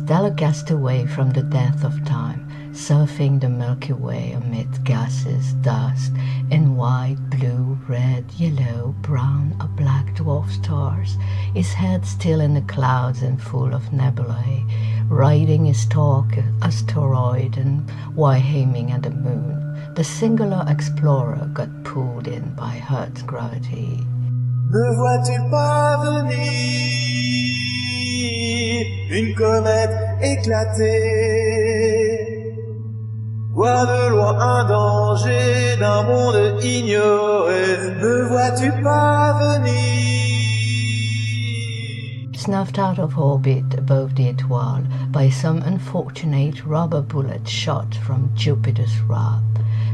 Stella cast away from the death of time, surfing the Milky Way amid gases, dust, and white, blue, red, yellow, brown, or black dwarf stars, his head still in the clouds and full of nebulae, riding his talk asteroid and while aiming at the moon. The singular explorer got pulled in by Earth's gravity. Me vois-tu pas venir, une comète éclatée, voir de loin un danger d'un monde ignoré. Me vois-tu pas venir? Snuffed out of orbit above the étoile by some unfortunate rubber bullet shot from Jupiter's wrath,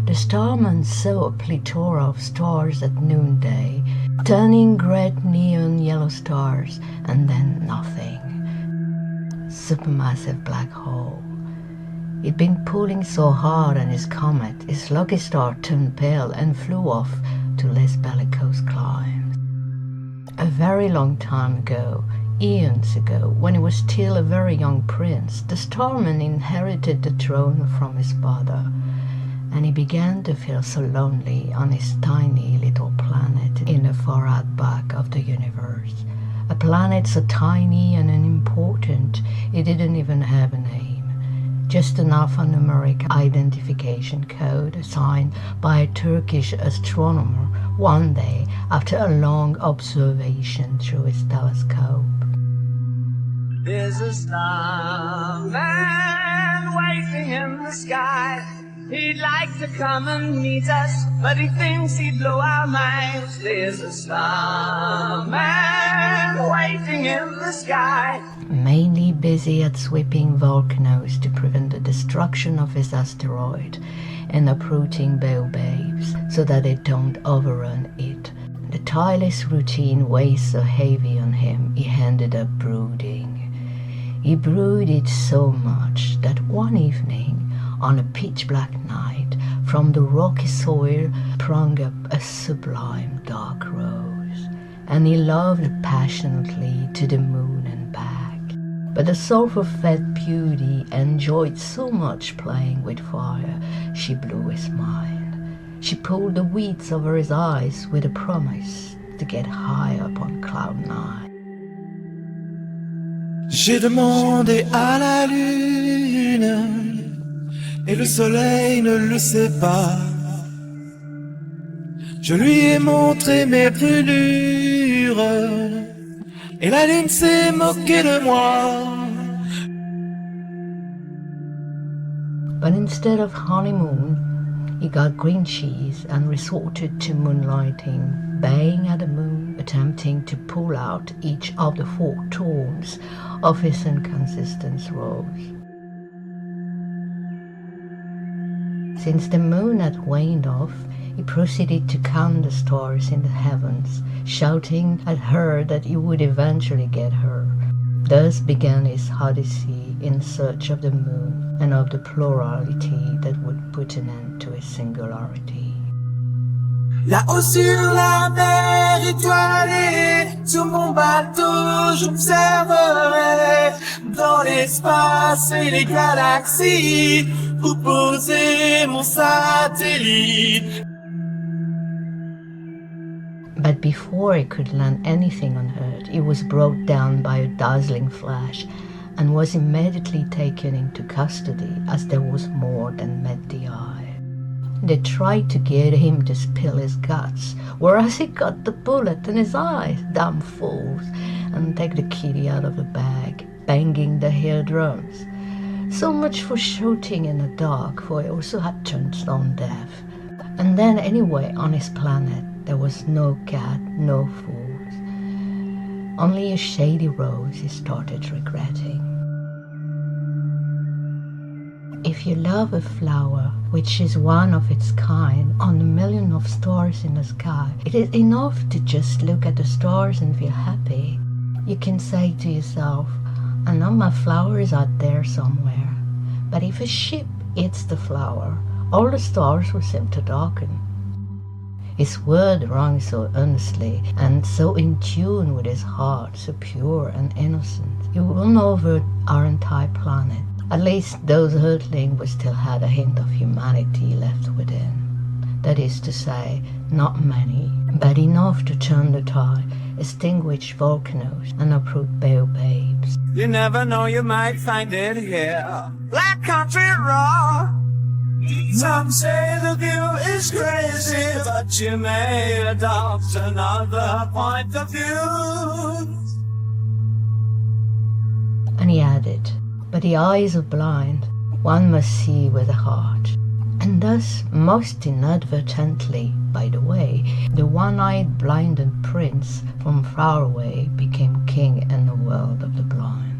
the starman saw a plethora of stars at noonday, turning red neon yellow stars, and then nothing. Supermassive black hole. He'd been pulling so hard on his comet, his lucky star turned pale and flew off to less bellicose climes. A very long time ago, eons ago, when he was still a very young prince, the starman inherited the throne from his father, and he began to feel so lonely on his tiny little planet in the far outback of the universe. A planet so tiny and unimportant it didn't even have a name, just an alphanumeric identification code assigned by a Turkish astronomer one day after a long observation through his telescope. There's a starman waiting in the sky. He'd like to come and meet us, but he thinks he'd blow our minds. There's a starman waiting in the sky. Mainly busy at sweeping volcanoes to prevent the destruction of his asteroid and uprooting baobabs so that they don't overrun it. The tireless routine weighs so heavy on him, he ended up brooding. He brooded so much that one evening, on a pitch-black night, from the rocky soil sprung up a sublime dark rose, and he loved passionately to the moon and back. But the sulphur-fed beauty enjoyed so much playing with fire, she blew his mind. She pulled the weeds over his eyes with a promise to get high up on cloud 9. J'ai demandé à la lune, et le soleil ne le sait pas. Je lui ai montré mes brûlures, et la lune s'est moquée de moi. But instead of honeymoon, he got green cheese and resorted to moonlighting, baying at the moon, attempting to pull out each of the 4 thorns of his inconsistent rose. Since the moon had waned off, he proceeded to count the stars in the heavens, shouting at her that he would eventually get her. Thus began his odyssey in search of the moon and of the plurality that would put an end to his singularity. Là-haut sur la mer étoilée, sur mon bateau j'observerai dans l'espace et les galaxies où poser mon satellite. But before he could land anything on Earth, he was brought down by a dazzling flash and was immediately taken into custody as there was more than met the eye. They tried to get him to spill his guts, whereas he got the bullet in his eyes, damn fools, and take the kitty out of the bag, banging the ear drums. So much for shooting in the dark, for he also had turned stone deaf. And then anyway, on his planet, there was no cat, no fools. Only a shady rose he started regretting. If you love a flower, which is one of its kind, on a million of stars in the sky, it is enough to just look at the stars and feel happy. You can say to yourself, I know my flower is out there somewhere. But if a ship eats the flower, all the stars will seem to darken. His word rang so earnestly and so in tune with his heart, so pure and innocent. It will run over our entire planet. At least those Earthlings still had a hint of humanity left within. That is to say, not many, but enough to turn the tide, extinguish volcanoes, and uproot baobabs. You never know, you might find it here. Black country raw. Some say the view is crazy, but you may adopt another point of view. And he added, but the eyes are blind, one must see with the heart. And thus, most inadvertently, by the way, the one-eyed blinded prince from far away became king in the world of the blind.